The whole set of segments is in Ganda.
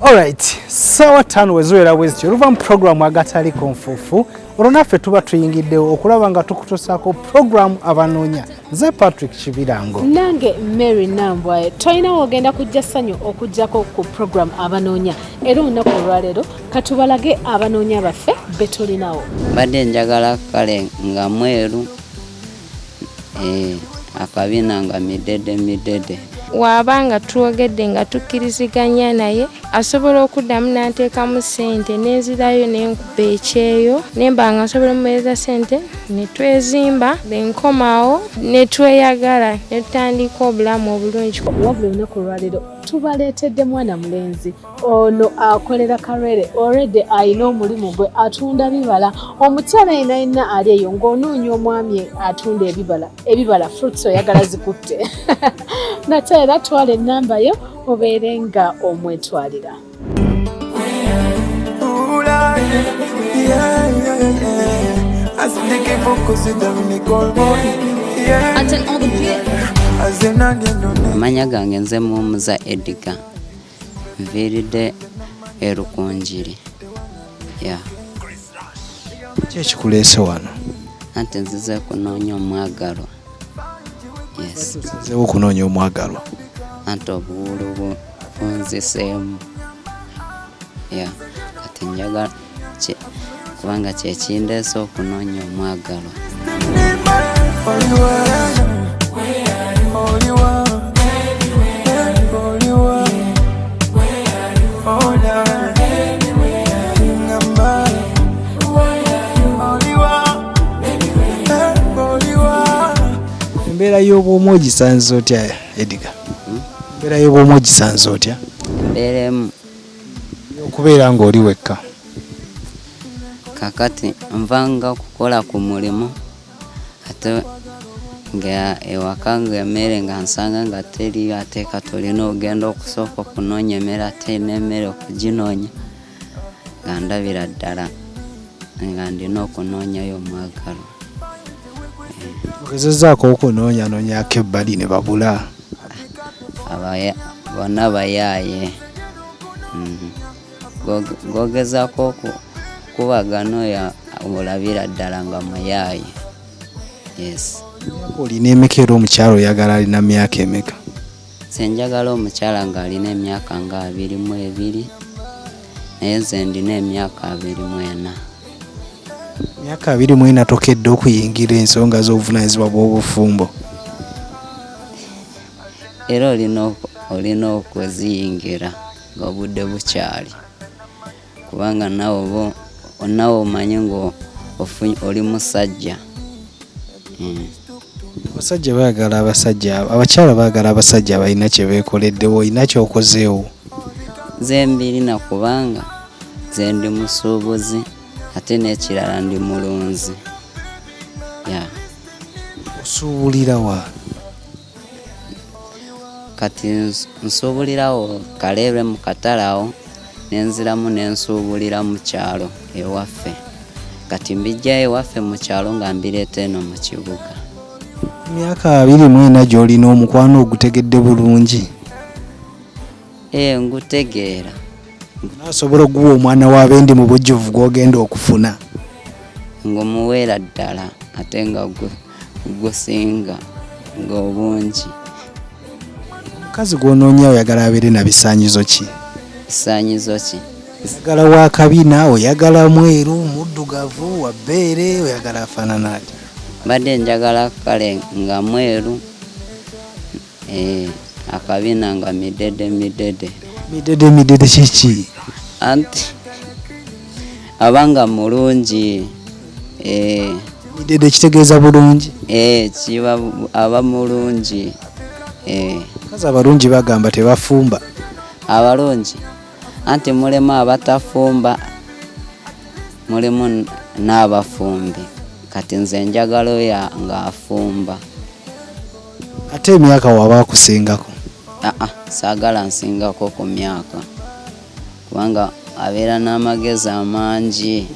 Alright, sawa tano wezuera wezityo luva mu program agatali konfufu olonaffe tuba tuyingiddewo okulaba nga tukutusaako program abanoonya nze Patrick Kibirango nange Mary Nambwaye toyina wogenda kujja ssanyu okujjako ku program abanoonya era olunaku olwaleero katubalage abanoonya baffe betulinawo badde njagala kale nga mweru akabina nga midede wabanga twogedde nga tukkiriziganya naye asobola okuddamu n'anteekamu ssente nenzirayo nenkuba ekyeyo nemba nga nsobola omuweereza ssente ne twezimba nenkomawo ne tweyagala ne tutandika obulamu obulungi. wabula olunaku olwaleero tubaleetedde mwana mulenzi ono akolera Karere already ayina omulimu gwe atunda bibala omukyala yenayina ali eyo ng'onoonya omwami atunda ebibala fruits oyagala zikutte nate era twala ennamba yo obeere nga omwetwalira. amanya gange nze muwumuza Edgar nviiridde erukunjiri ki ekikuleese wano? anti nzize kunoonya omwagalwa. Yes. Nzeewo okunoonya omwagalwa anti obuwulu bunziseemu kati njagala kubanga kyekindeese okunoonya omwagalwa. embeera y'obwomu ogisanze otya Edgar? embeera y'obwomu ogisanze otya? Mbeeremu okubeera ng'oli wekka kakati nvanga kukola ku mulimu ate nga ewaka ng'emmere nga nsanga nga teriyo ate katolina ogenda okusooka okunoonya emmere ate n'emmere okuginoonya nga ndabira ddala nga ndina okunoonyayo omwagalwa. ogezezzaako okunoonyanoonyako ebbali ne babula? bonna bayaaye gogezaako kubagano ya olabira ddala nga mayaaye. Yes. olina emeka era omukyala oyagala alina myaka emeka? senjagala omukyala ng'alina emyaka nga 22 naye nze ndina emyaka 24. myaka 24 tokedde okuyingira ensonga z'obuvunaanyizibwa bw'obufumbo? era olina okweziyingira ng'obudde bukyali kubanga nawe omanyi ng'oli musajja. abasajja baagala abakyala baagala abasajja balina kye beekoleddewo. olina kyokozeewo? nze mbirina kubanga nze ndi musuubuzi ate n'ekirala ndi mulunzi. osuubulira wa? kati nsuubulirawo Kaleerwe mu katale awo nenziramu nensuubulira mu kyalo ewaffe kati mbijja ewaffe mu kyalo nga mbireeta eno mu kibuga. myaka 24 gy'olina omukwano ogutegedde bulungi? Ngutegeera. naasobola okuguwa omwana w'abendi mu bujjuvu gw'ogenda okufuna? ng'omuweera ddala ate nga gusinga ng'obungi. omukazi gw'onoonya oyagala abeere na bisaanyizo ki? bisaanyizo ki? oyagala wa kabina, oyagala mweru, muddugavu, wa bbeere, oyagala afaanana atya? badde njagala kale nga mweru akabina nga midede kiki? anti abanga mulungi. midede kitegeeza bulungi? kiba aba mulungi. kazi abalungi bagamba tebafumba? abalungi anti mulimu abatafumba mulimu n'abafumbi kati nze njagala oyo nga afumba. ate emyaka waba akusingako? saagala nsingako ku myaka kubanga abeera n'amagezi amangi.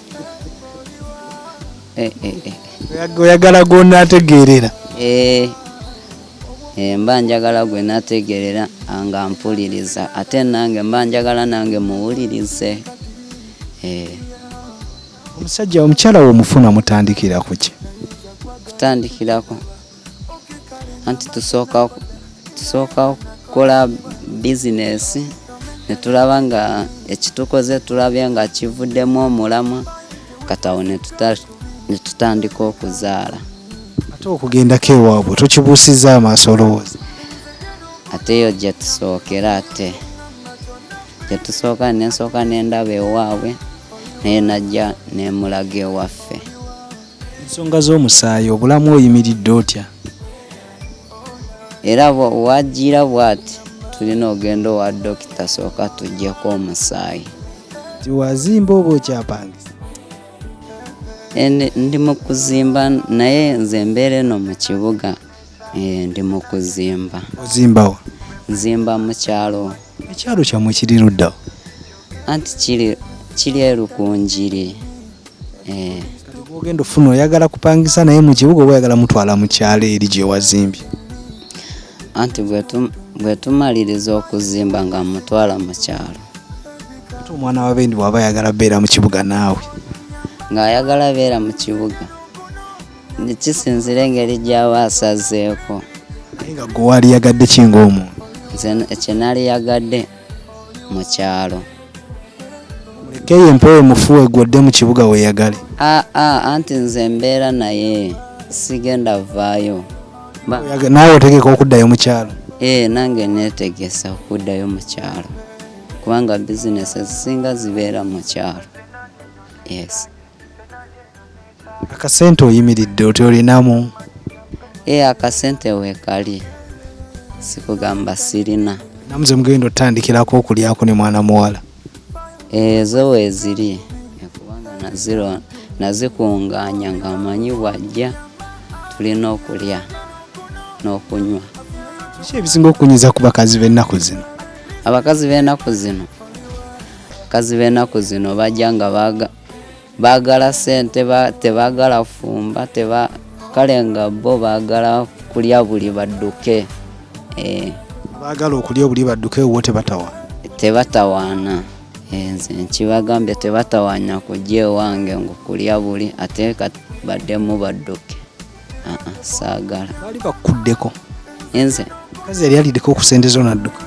oyagala gonna ategeerera? mba njagala gwe nategerera nga mpuliriza ate nange mba njagala nange muwulirize. Omusajja omukyala wo mufuna mutandikira ku ki? Kutandikirako anti tusooka kukola bizinesi ne tulaba nga ekitukoze tulabye nga kivuddemu omulamwa katawo ne tutandika okuzaala. Ate okugendako ewaabwe tokibuusizza amaaso olowooza? Ate eyo gye tusookera ate gye tusooka nensooka n'endaba ewaabwe naye najja nemulaga ewaffe. Ensonga z'omusaayi obulamu oyimiridde otya? Era wagira bw'ati tulina ogenda owa dokita sooka tuggyeko omusaayi. Tiwazimba oba okyapangisa? Ndi mu kuzimba naye nze mbeera eno mu kibuga. Ndi mu kuzimba. Ozimbawa? Nzimba mu kyalo. Ekyalo kyammwe kiri luddawa? Anti kiri erukunjiri. Kati bw'ogenda ofuna oyagala kupangisa naye mu kibuga oba oyagala mutwala mu kyalo eri gye wazimbye? Anti bwe tumaliriza okuzimba nga mutwala mu kyalo. Ate omwana wa bendi bw'aba ayagala beera mu kibuga naawe? Ng'ayagala beera mu kibuga kisinzira engeri gy'aba asazeeko. Naye nga gwe waali yagadde ki ng'omuntu? Nze kye naali yagadde mu kyalo. Mulekeyo empewo emufuwe gwodde mu kibuga weeyagale. Anti nze mbeera naye sigenda vaayo. Naawe otegeka okuddayo mu kyalo? Nange neetegesa okuddayo mu kyalo kubanga bizinesi ezisinga zibeera mu kyalo. Yes. Akasente oyimiridde oti olinamu? Akasente weekali sikugamba sirina. Namuze mugenda otandikirako okulyako ne mwana muwala? Ezo weeziri kubanga nazikunganya nga amanyi bwajja tulina okulya n'okunywa. Kiki ebisinga okunyiza ku bakazi b'ennaku zino? Abakazi b'ennaku zino bajja nga baagala sente, tebaagala fumba, kale nga bo baagala kulya buli badduke. Baagala okulya buli badduke wo tebatawaana. Nze nkibagambye tebatawaanya kujja ewange ng'okulya buli ate baddemu badduke. Saagala. Baali bakuddeko? Nze kazi yali aliddeko ku sente zo n'adduka?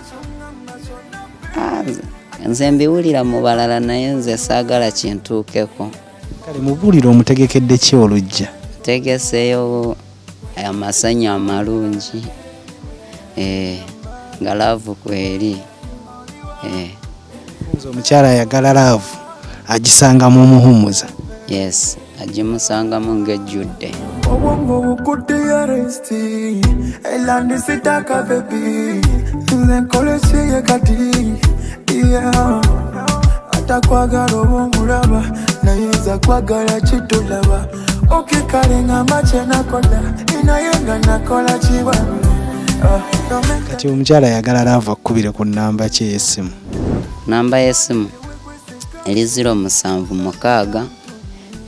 Nze mbiwulira mu balala naye nze saagala kintuukeko. Kale mubuulire omutegekedde ki olujja? Tegeseeyo amasanyu amalungi nga laavu kweri. Omukyala ayagala laavu agisangamu omuhumuza? Yes, agimusangamu ng'ejjudde. Obongo bukudde ya resti elandi sitaka baby nkole siye kati atakwagala obomulaba nayinza kwagala kitulaba okikale nga mache nakola naye nga nakola kibantu. Kati omukyala ayagala laavu akubire ku nnamba ki ey'essimu? Namba y'essimu eri 076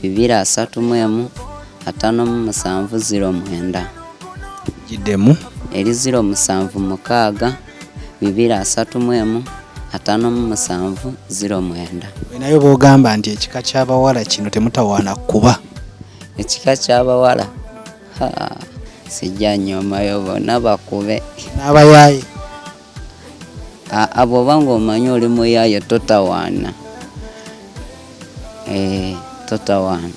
231 5709. Giddemu? Eri 076 231 5709. Nayo boogamba nti ekika ky'abawala kino temutawaana kuba? Ekika ky'abawala sijja nyomayo bonna bakube. N'abayaaye? Abo oba ng'omanyi oli muyaaye totawaana. Totawaana.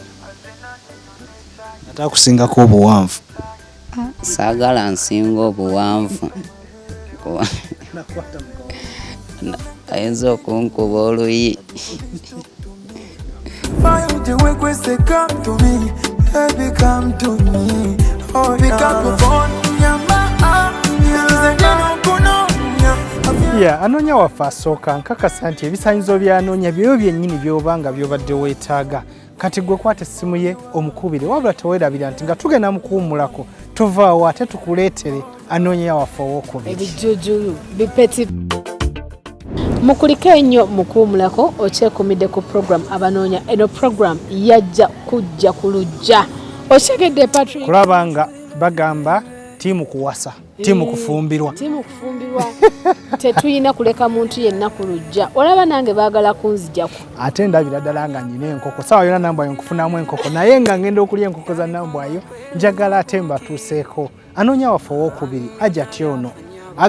Ate akusingako obuwanvu? Saagala nsinga obuwanvu. Ayinza okunkuba oluyi. Anoonya waffe asooka nkakasa nti ebisaanyizo by'anoonya byo byennyini by'obanga by'obadde weetaaga. Kati gwe kwata essimu ye omukubire wabula teweerabira nti nga tugenda mukuwummulako tuvaawo ate tukuleetere anoonya waffe ow'okubiri. Ebijjujjulu bipeti. Mukulike ennyo mukuwummulako okyekuumidde ku program abanoonya. Eno program yajja kujja ku lujja. Okyegedde Patrick? Kulaba nga bagamba timu kuwasa timu kufumbirwa tetuyina kuleka muntu yenna ku lujja olaba nange baagala kunzijako ate ndabira ddala nga nyina enkoko sawa yona nambwayo nkufunamu enkoko naye nga ngenda okulya enkoko za nambwayo njagala ate mbatuuseeko anoonya waffe owokubiri Ajati ono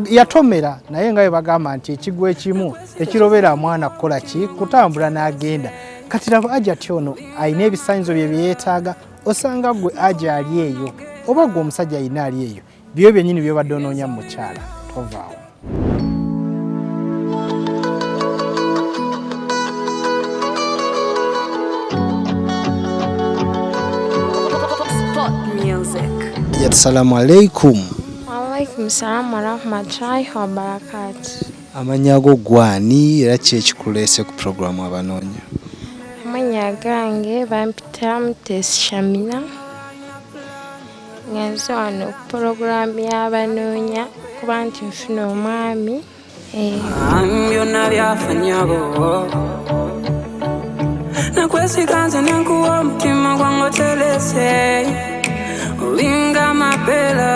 yatomera naye nga bagamba nti ekigwa ekimu ekirobera mwana kukola ki kutambula n'agenda kati laba Ajati ono ayina ebisaanyizo bye yeetaaga osanga gwe aja ali eyo oba gwe omusajja ayina ali eyo byo byennyini byobadde onoonya mu mukyala tovaawo. Assalamu alaikum. Waalaikum salaam wa rahmatullahi wa barakatuh. Amanya go gwani era ki ekikuleese ku programu abanoonya? Amanya gange bampita Mutesi Shamina. Ngenze wano ku programu y'abanoonya kuba nti nfuna omwami. Byonna byafanyabo nakwesikanze nenkuwa omutima gwange otelese olinga mapela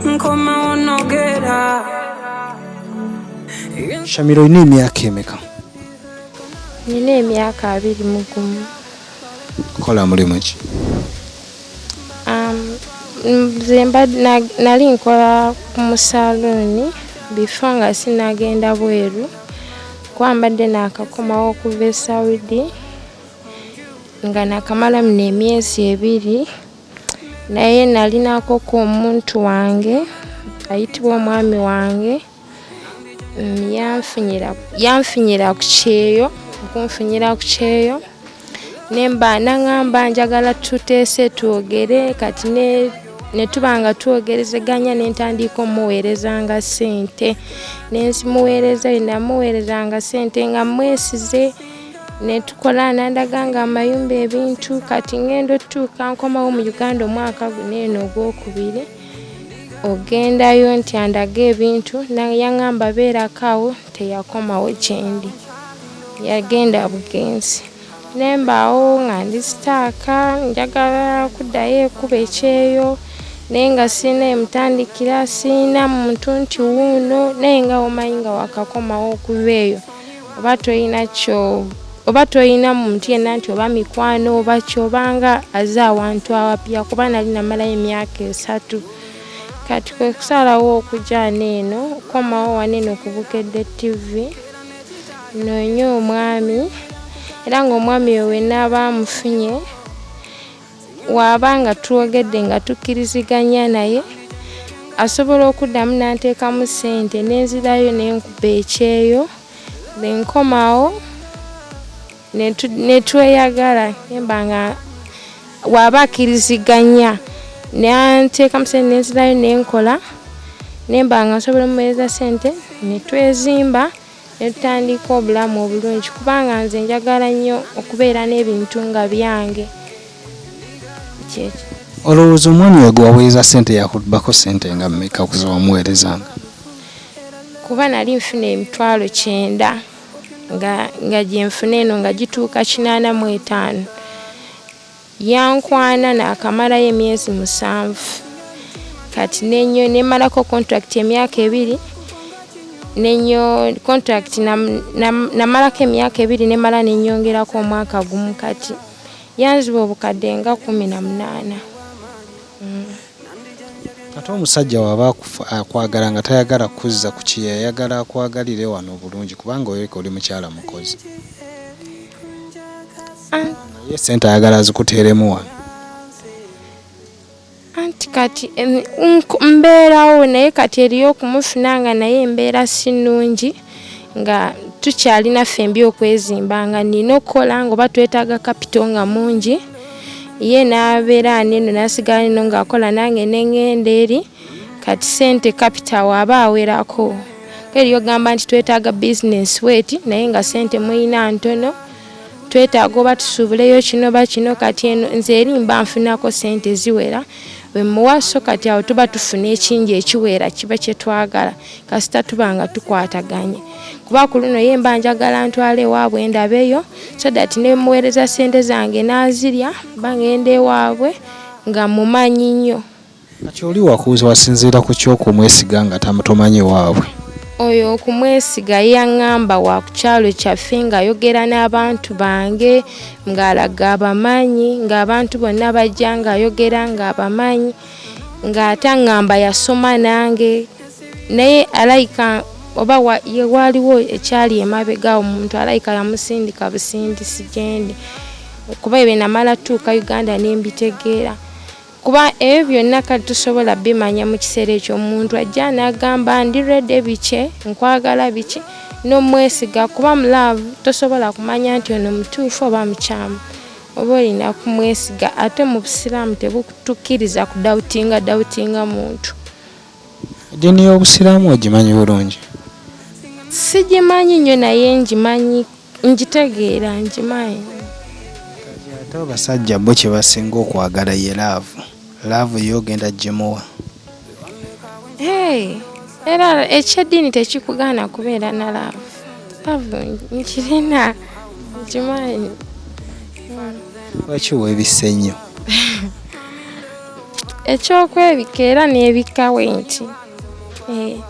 nkoma onogera. Shamira oyina emyaka emeka? Nina emyaka 21. Kola mulimu ki? Zemba nali nkola ku musaluni before nga sinagenda bweru kwambadde nakakomawo okuva e Saudi nga nakamalamu n'emyezi 2 naye nalinako ku omuntu wange ayitibwa omwami wange yanfinyira ku kyeyo okunfinyira ku kyeyo nemba nangamba njagala tuteese twogere kati netubanga twogerezeganya nentandika omuweerezanga ssente nenzimuweereza namuweerezanga ssente nga mwesize netukola nandaganga amayumba ebintu kati ngendo otuuka nkomawo mu Uganda omwaka guneeno ogwokubiri ogendayo nti andaga ebintu yaŋŋamba beerakawo teyakomawo gyendi yagenda bugenzi nembaawo nga ndisitaaka njagala kuddayo ekuba ekyeyo naye nga sina emutandikira sina muntu nti wuuno naye nga omanyi nga wakakomawo okuva eyo oba toyina muntu yenna nti oba mikwano oba kyobanga aze awantu awapya kuba nali namalayo emyaka 3 kati kwe kusalawo okujja neeno okomawo waneeno ku Bukedde TV noonye omwami era ng'omwami oyo wenna bamufunye wabanga twogedde nga tukkiriziganya naye asobola okuddamu n'anteekamu ssente nenzirayo nenkuba ekyeyo nenkomawo netweyagala nembanga waba akkiriziganya nanteekamu ssente nenzirayo nenkola nembanga nsobola omuweereza ssente netwezimba netutandika obulamu obulungi kubanga nze njagala nnyo okubeera n'ebintu nga byange. Olowooza omwami we gwaweereza ssente yakubako ssente nga mmeka okuza wamuweerezanga? Kuba nali nfuna emitwalo 9 nga gyenfuna eno nga gituuka 85 yankwana nakamalayo emyezi 7 kati nenyo nemalako contract emyaka 2 nenyo contract namalako emyaka 2 nemala nenyongerako omwaka gumu kati yanziba obukadde nga 18. Ate omusajja waba akwagala nga tayagala kuzza ku kiyayagala akwagalire wano obulungi kubanga oli mukyala mukozi naye ssente ayagala azikuteeremu wano anti kati mbeerawo naye kati eriyo okumufunanga naye embeera si nnungi nga tukyalina ffembi okwezimba nga nina okukola nga oba twetaaga kapito nga mungi ye n'abeera neno nasigala neno ng'akola nange neŋŋenda eri kati ssente kapita waba awerako eriyo gamba nti twetaaga bizinesi weti naye nga ssente muyina ntono twetaaga oba tusuubuleyo kino ba kino kati eno nze eri mba nfunako ssente ziwera muwaso kati awo tuba tufuna ekingi ekiwera kiba kyetwagala kasita tubanga tukwataganye kuba ku luno ye mba njagala ntwale ewaabwe ndabeyo so that ne muweereza ssente zange nazirya bangende ewaabwe nga mumanyi nnyo Kati oli wasinziira ku ky'okumwesiga nga tomanyi waabwe? Oyo okumwesiga yaŋŋamba wa ku kyalo kyaffe ng'ayogera n'abantu bange ng'alaga abamanyi, ng'abantu bonna bajja ng'ayogera ng'abamanyi, ng'ate aŋŋamba yasoma nange, naye alayika oba waaliwo ekyali emabega omuntu alayika yamusindika busindisi gyendi kuba ebyo namala tuuka Uganda ne mbitegeera. Kuba ebyo byonna kati tusobola bimanya mu kiseera ekyo omuntu ajja n'agamba ndi ready biki nkwagala biki n'omwesiga kuba mu love tosobola kumanya nti ono mutuufu oba mukyamu oba olina kumwesiga. Ate mu Busiraamu tebutukkiriza kudawutinga muntu. Eddiini y'Obusiraamu ogimanyi bulungi? Sigimanyi nnyo naye ngimanyi, ngitegeera ngimanyi. Ate abasajja bo kye basinga okwagala ye laavu yo ogenda gimuwa. Era ekyeddiini tekikugaana kubeera na laavu nkirina nkimanyi. Lwaki weebisse nnyo? Ekyokwebika era n'ebikawe nti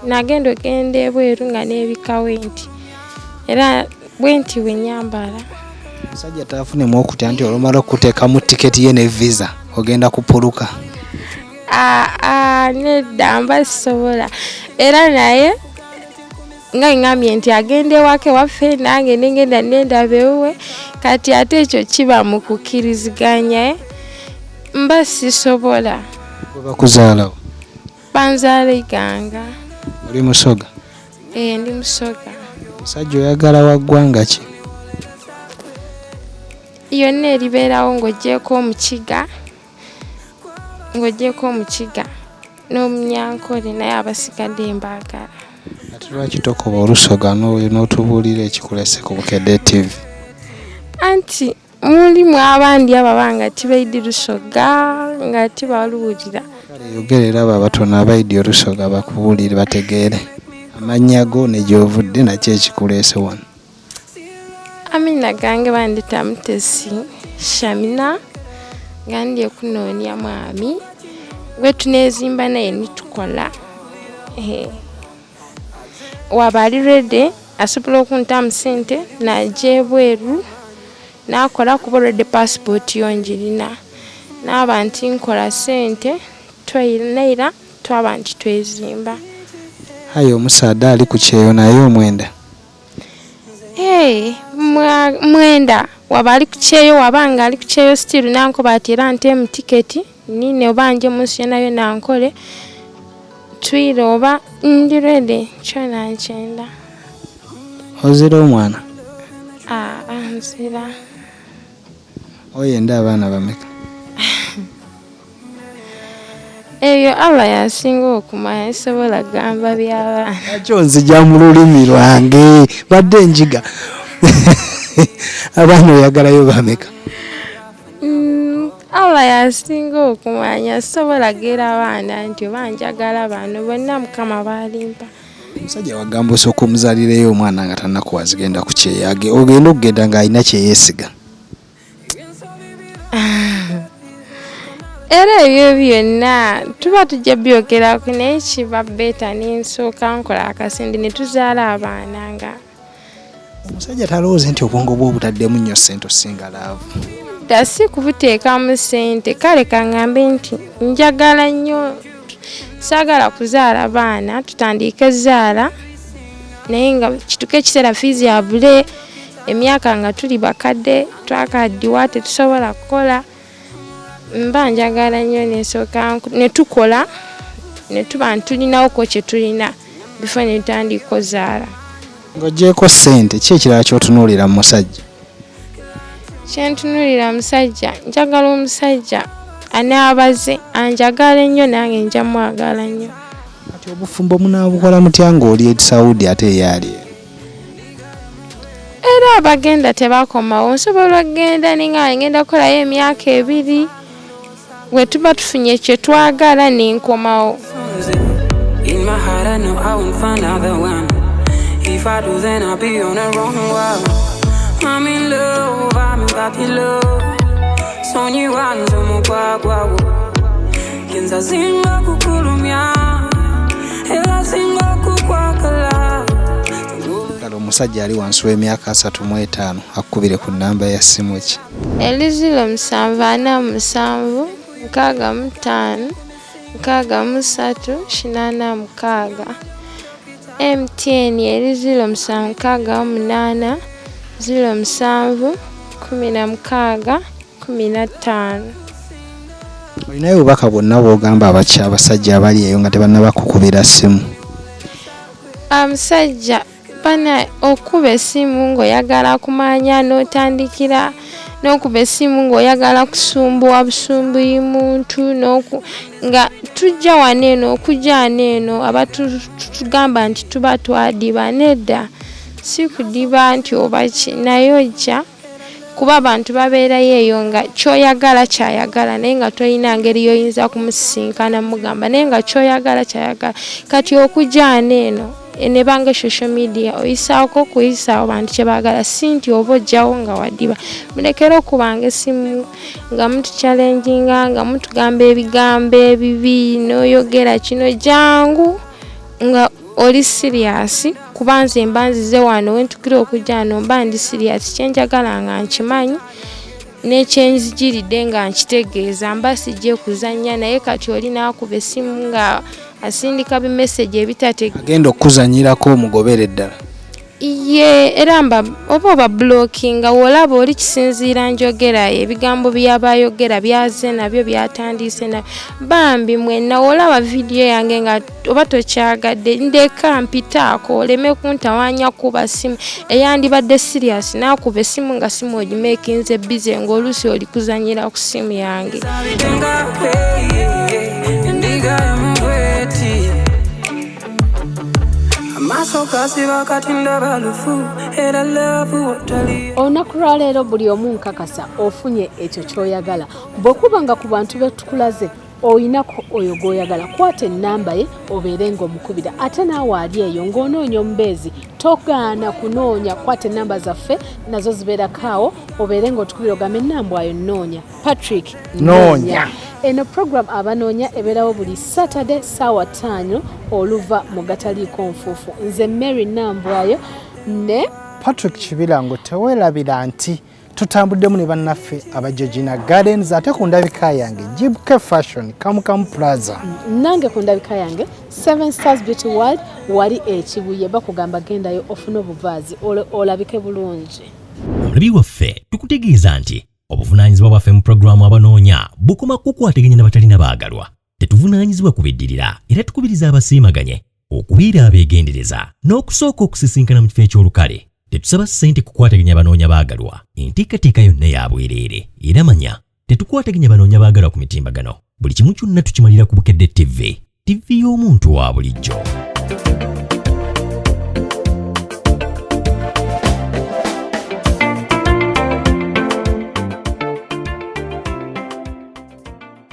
nagenda ogenda ebweru nga n'ebikawe nti era bwe nti wenyambala. Omusajja taafunemu okutya nti olumala okuteekamu tiketi ye ne visa ogenda kupuluka? Nedda mba sisobola. Era naye nga ngambye nti agenda ewaka ewaffe nange nengenda nendaba ewuwe kati ate ekyo kiba mu kukkiriziganya mba sisobola. Bwe bakuzaalawo? Banzaala Iganga. Oli Musoga? Ndi Musoga. Omusajja oyagala wa ggwanga ki? Yonna eribeerawo ng'oggyeko omukiga n'omunyankole naye abasigadde mbaagala. Ate lwaki tokoba Olusoga n'otubuulira ekikulese ku Bukedde TV? Anti mulimu abandi ababanga tibaidi Lusoga nga tibaluwulira. Yogerera abo abatono abaidi Olusoga bakubuulire bategeere amannya go ne gy'ovudde nakyo ekikuleese wano. Amina gange bandita Mutesi Shamina nga ndi okunoonya mwami gwe tuneezimba naye nitukola. Waba ali ready asobola okuntamu ssente najja ebweru n'akola kuba already passport yongirina n'aba nti nkola ssente tweyinaira twaba nti twezimba. Aye omusaadde ali ku kyeyo naye omwenda? Mwenda waba ali ku kyeyo wabanga ali ku kyeyo still nankoba ati era ntemu tiketi nine oba nje munsi yona nkole twire oba ndi ready kyona nkyenda. Ozira omwana? Nzira. Oyenda abaana bameka? Ebyo Allah yasinga okumanya sobola gamba by'abaana. Akyo nzija mu lulimi lwange badde njiga. Abaana oyagalayo bameka? Allah yasinga okumanya sobola gera abaana nti oba njagala bano bonna Mukama balimpa. Omusajja wagamba osooka omuzalireyo omwana nga tannakuwa zigenda ku kyeyage ogenda okugenda ng'alina kyeyeesiga. Era ebyo byonna tuba tujja byogerako naye kiba beta n'ensooka nkola akasente ne tuzaala abaana nga. Omusajja talowooze nti obwongo bwe obutaddemu nnyo ssente osinga laavu. Dda si kubuteekamu ssente kale kaŋŋambe nti njagala nnyo saagala kuzaala baana tutandike zaala naye nga kituuke ekiseera fiizi yabule emyaka nga tuli bakadde twakaddiwa tetusobola kukola. Mba njagala nnyo nesooka ne tukola ne tuba ntulinawo ko kye tulina bifo ne tutandika ozaala. Ng'oggyeko ssente ki ekirala ky'otunuulira mu musajja? Kyentunuulira musajja njagala omusajja anaabaze anjagala ennyo nange nja mwagala nnyo. Kati obufumbo munaabukola mutya ng'oli Saudi ate eyali? Era abagenda tebakomawo nsobola okgenda ninga ngenda kukolayo emyaka 2 we tuba tufunye kye twagala n'enkomawo. In my heart I know I won't find another one. If I do then I'll be on the wrong one. I'm in love, I'm in love. Sonny ones on my yenza zinga kukulumya era singa kukwakala. Omusajja ali wansi w'emyaka 35 akubire ku namba ya simu ki? Elizilo 747 65 63 86. MTN Elizilo 768 07 16 15. Olinayo obubaka bwonna bw'ogamba abasajja abali eyo nga tebannaba kukubira simu? Musajja bana okuba essimu ng'oyagala kumanya n'otandikira n'okuba essimu ng'oyagala kusumbuwa busumbuyi muntu nga tujja waneeno okujja aneeno abatugamba nti tuba twadiba nedda si kudiba nti oba ki naye ojja kuba abantu babeerayo eyo nga kyoyagala kyayagala naye nga tolina ngeri yoyinza kumusisinkana mugamba naye nga kyoyagala kyayagala kati okujja aneeno nebanga social media oyisaako kuyisaawo abantu kyebaagala si nti oba ojjawo nga wadiba mulekera okubanga essimu nga mutu challenginga nga mutugamba ebigambo ebibi n'oyogera kino jangu nga oli serious kuba nze mba nzize wano wentukira okujja wano mba ndi serious kyenjagala nga nkimanyi n'ekyenzigiridde nga nkitegeeza mba sijje kuzannya naye kati oli n'akuba essimu nga asindika bimessage ebitategeeza agenda okuzanyirako omugobere ddala ye era mba oba blockinga wolaba oli kisinziira njogera ebigambo byabayogera byaze nabyo byatandise na bambi mwenna wolaba video yange nga oba tokyagadde ndeka mpitaako oleme kuntawanya kuba simu eyandibadde serious nakuba essimu nga simu ogimekinze busy ng'oluusi oli kuzanyira ku simu yange. Olunaku lwa leero buli omu nkakasa ofunye ekyo ky'oyagala bw'okuba nga ku bantu betukulaze oyinako oyo gw'oyagala kwata ennamba ye obeere ng'omukubira ate naawe ali eyo ng'onoonya omubeezi togaana kunoonya kwata ennamba zaffe nazo zibeerako awo obeere ng'otukubira ogamba ennamba ayo nnoonya Patrick noonya. Eno program abanoonya ebeerawo buli Saturday ssaawa 5 oluva mu gataliiko nfuufu. Nze Mary Nambwayo ne Patrick Kibirango teweerabira nti tutambuddemu ne bannaffe aba Georgina Gardens ate ku ndabika yange Jibke Fashion Kamukamu Plaza. Nange ku ndabika yange 7 Stars Beauty World wali ekibuye bakugamba gendayo ofune obuvaazi olabike bulungi. Omulabi waffe tukutegeeza nti obuvunaanyizibwa bwaffe mu programu abanoonya bukoma kukwateganya n'abatalina baagalwa. Tetuvunaanyizibwa kubiddirira era tukubiriza abasiimaganye okubeera abeegendereza n'okusooka okusisinkana mu kifo eky'olukale. Tetusaba ssente kukwataganya abanoonya baagalwa. Enteekateeka yonna ya bwereere era manya tetukwataganya banoonya baagalwa ku mitimbagano. Buli kimu kyonna tukimalira ku Bukedde TV y'omuntu wa bulijjo.